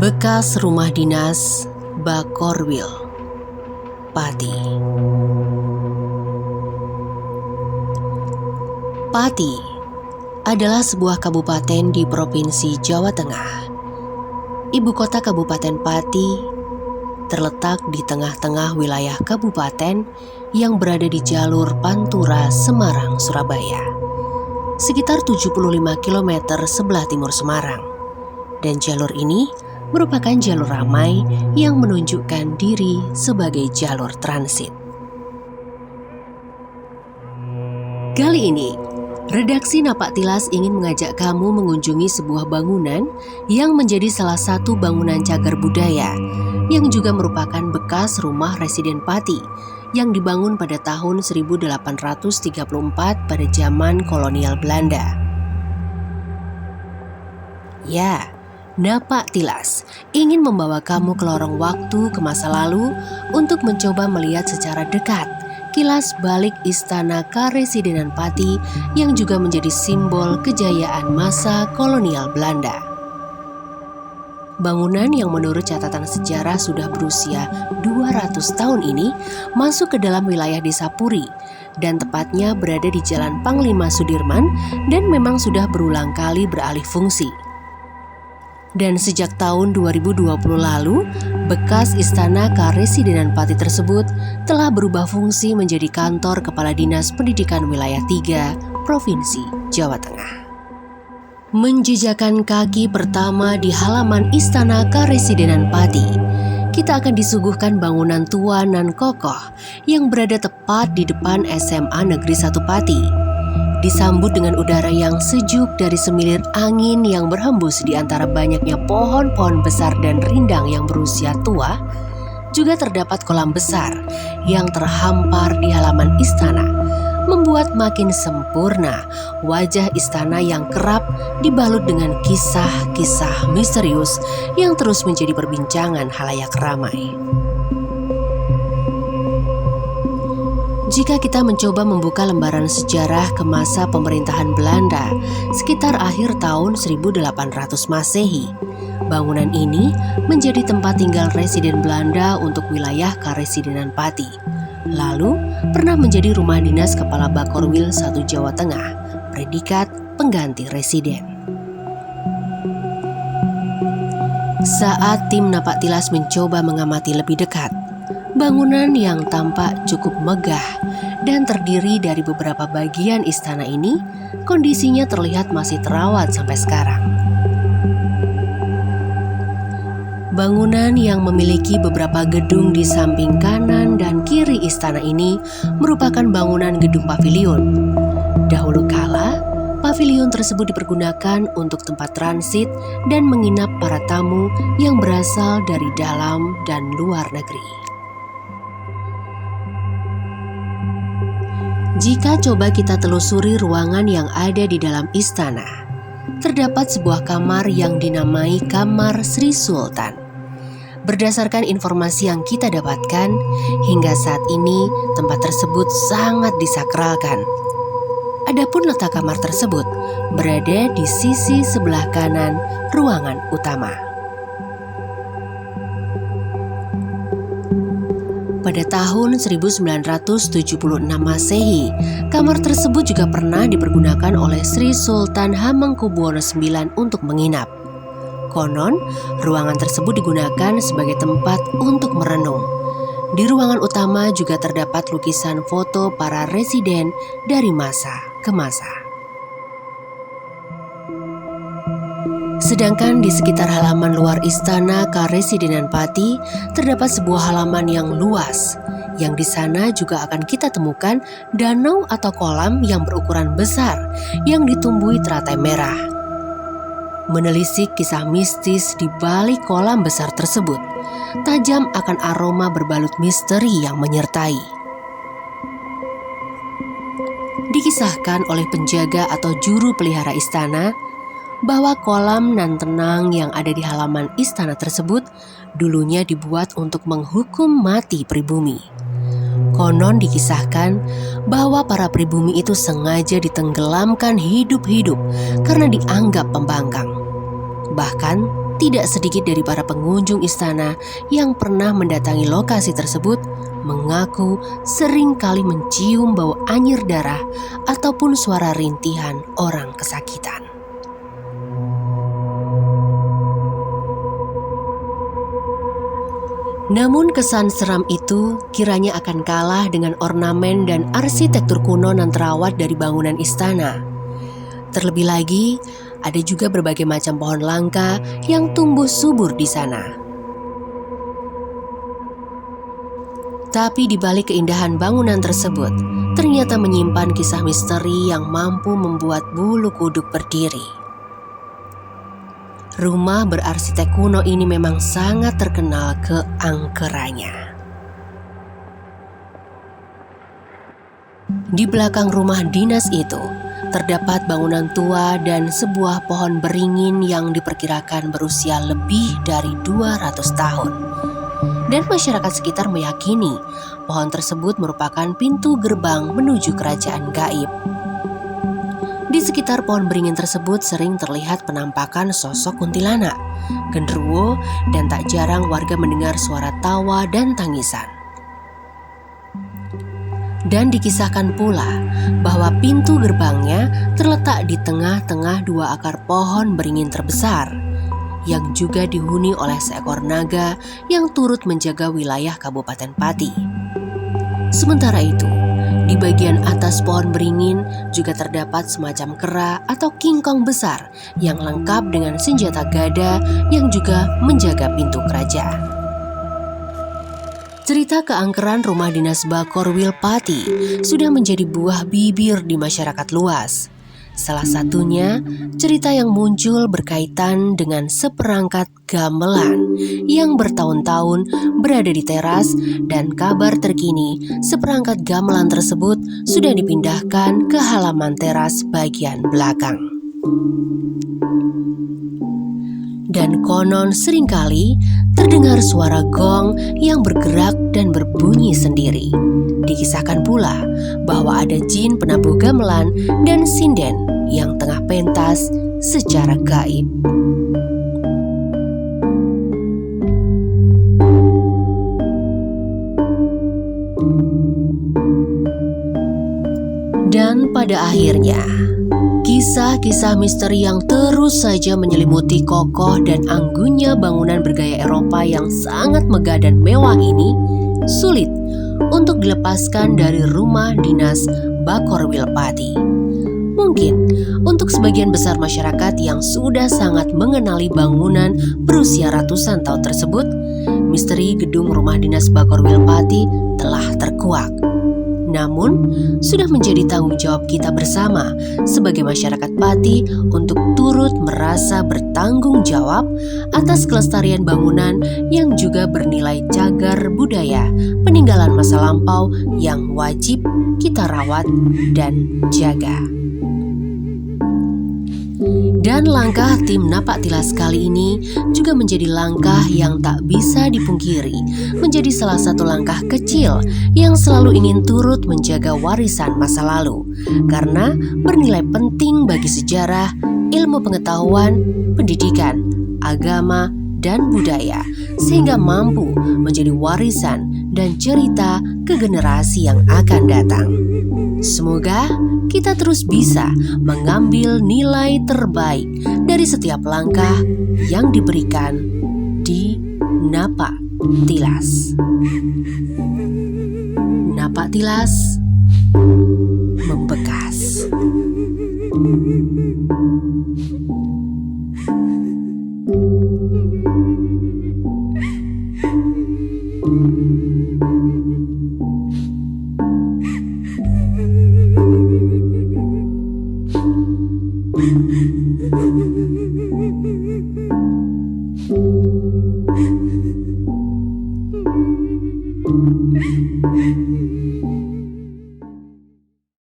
Bekas rumah dinas Bakorwil, Pati. Pati adalah sebuah kabupaten di Provinsi Jawa Tengah. Ibu kota Kabupaten Pati terletak di tengah-tengah wilayah kabupaten yang berada di jalur Pantura, Semarang, Surabaya, sekitar 75 km sebelah timur Semarang. Dan jalur ini merupakan jalur ramai yang menunjukkan diri sebagai jalur transit. Kali ini, redaksi Napak Tilas ingin mengajak kamu mengunjungi sebuah bangunan yang menjadi salah satu bangunan cagar budaya yang juga merupakan bekas rumah residen Pati yang dibangun pada tahun 1834 pada zaman kolonial Belanda. Ya, Napak Tilas ingin membawa kamu ke lorong waktu ke masa lalu untuk mencoba melihat secara dekat kilas balik Istana Karesidenan Pati yang juga menjadi simbol kejayaan masa kolonial Belanda. Bangunan yang menurut catatan sejarah sudah berusia 200 tahun ini masuk ke dalam wilayah Desa Puri dan tepatnya berada di Jalan Panglima Sudirman dan memang sudah berulang kali beralih fungsi. Dan sejak tahun 2020 lalu, bekas Istana Karesidenan Pati tersebut telah berubah fungsi menjadi kantor Kepala Dinas Pendidikan Wilayah 3, Provinsi Jawa Tengah. Menjejakkan kaki pertama di halaman Istana Karesidenan Pati, kita akan disuguhkan bangunan tua nan kokoh yang berada tepat di depan SMA Negeri 1 Pati. Disambut dengan udara yang sejuk dari semilir angin yang berhembus di antara banyaknya pohon-pohon besar dan rindang yang berusia tua, juga terdapat kolam besar yang terhampar di halaman istana, membuat makin sempurna wajah istana yang kerap dibalut dengan kisah-kisah misterius yang terus menjadi perbincangan halayak ramai. Jika kita mencoba membuka lembaran sejarah ke masa pemerintahan Belanda sekitar akhir tahun 1800 Masehi, bangunan ini menjadi tempat tinggal residen Belanda untuk wilayah Karesidenan Pati. Lalu pernah menjadi rumah dinas Kepala Bakorwil 1 Jawa Tengah, predikat pengganti residen. Saat tim Napak Tilas mencoba mengamati lebih dekat, bangunan yang tampak cukup megah dan terdiri dari beberapa bagian istana ini, kondisinya terlihat masih terawat sampai sekarang. Bangunan yang memiliki beberapa gedung di samping kanan dan kiri istana ini merupakan bangunan gedung pavilion. Dahulu kala, pavilion tersebut dipergunakan untuk tempat transit dan menginap para tamu yang berasal dari dalam dan luar negeri. Jika coba kita telusuri ruangan yang ada di dalam istana, terdapat sebuah kamar yang dinamai Kamar Sri Sultan. Berdasarkan informasi yang kita dapatkan, hingga saat ini tempat tersebut sangat disakralkan. Adapun letak kamar tersebut berada di sisi sebelah kanan ruangan utama. Pada tahun 1976 Masehi, kamar tersebut juga pernah dipergunakan oleh Sri Sultan Hamengkubuwono IX untuk menginap. Konon, ruangan tersebut digunakan sebagai tempat untuk merenung. Di ruangan utama juga terdapat lukisan foto para residen dari masa ke masa. Sedangkan di sekitar halaman luar Istana Karesidenan Pati terdapat sebuah halaman yang luas, yang di sana juga akan kita temukan danau atau kolam yang berukuran besar yang ditumbuhi teratai merah. Menelisik kisah mistis di balik kolam besar tersebut, tajam akan aroma berbalut misteri yang menyertai. Dikisahkan oleh penjaga atau juru pelihara istana, bahwa kolam nan tenang yang ada di halaman istana tersebut dulunya dibuat untuk menghukum mati pribumi. Konon dikisahkan bahwa para pribumi itu sengaja ditenggelamkan hidup-hidup karena dianggap pembangkang. Bahkan tidak sedikit dari para pengunjung istana yang pernah mendatangi lokasi tersebut mengaku sering kali mencium bau anyir darah ataupun suara rintihan orang kesakitan. Namun kesan seram itu kiranya akan kalah dengan ornamen dan arsitektur kuno nan terawat dari bangunan istana. Terlebih lagi, ada juga berbagai macam pohon langka yang tumbuh subur di sana. Tapi di balik keindahan bangunan tersebut, ternyata menyimpan kisah misteri yang mampu membuat bulu kuduk berdiri. Rumah berarsitek kuno ini memang sangat terkenal keangkerannya. Di belakang rumah dinas itu, terdapat bangunan tua dan sebuah pohon beringin yang diperkirakan berusia lebih dari 200 tahun. Dan masyarakat sekitar meyakini pohon tersebut merupakan pintu gerbang menuju kerajaan gaib. Di sekitar pohon beringin tersebut sering terlihat penampakan sosok kuntilanak, genderuwo, dan tak jarang warga mendengar suara tawa dan tangisan. Dan dikisahkan pula bahwa pintu gerbangnya terletak di tengah-tengah dua akar pohon beringin terbesar, yang juga dihuni oleh seekor naga yang turut menjaga wilayah Kabupaten Pati. Sementara itu, di bagian atas pohon beringin juga terdapat semacam kera atau kingkong besar yang lengkap dengan senjata gada yang juga menjaga pintu kerajaan. Cerita keangkeran rumah dinas Bakorwil Pati sudah menjadi buah bibir di masyarakat luas. Salah satunya cerita yang muncul berkaitan dengan seperangkat gamelan yang bertahun-tahun berada di teras, dan kabar terkini seperangkat gamelan tersebut sudah dipindahkan ke halaman teras bagian belakang. Dan konon seringkali terdengar suara gong yang bergerak dan berbunyi sendiri. Dikisahkan pula bahwa ada jin penabuh gamelan dan sinden yang tengah pentas secara gaib. Dan pada akhirnya, kisah-kisah misteri yang terus saja menyelimuti kokoh dan anggunnya bangunan bergaya Eropa yang sangat megah dan mewah ini sulit untuk dilepaskan dari rumah dinas Bakorwil Pati. Mungkin untuk sebagian besar masyarakat yang sudah sangat mengenali bangunan berusia ratusan tahun tersebut, misteri gedung rumah dinas Bakorwil Pati telah terkuak. Namun, sudah menjadi tanggung jawab kita bersama sebagai masyarakat Pati untuk turut merasa bertanggung jawab atas kelestarian bangunan yang juga bernilai cagar budaya peninggalan masa lampau yang wajib kita rawat dan jaga. Dan langkah tim Napak Tilas kali ini juga menjadi langkah yang tak bisa dipungkiri, menjadi salah satu langkah kecil yang selalu ingin turut menjaga warisan masa lalu, karena bernilai penting bagi sejarah, ilmu pengetahuan, pendidikan, agama, dan budaya, sehingga mampu menjadi warisan dan cerita ke generasi yang akan datang. Semoga kita terus bisa mengambil nilai terbaik dari setiap langkah yang diberikan di Napak Tilas. Napak Tilas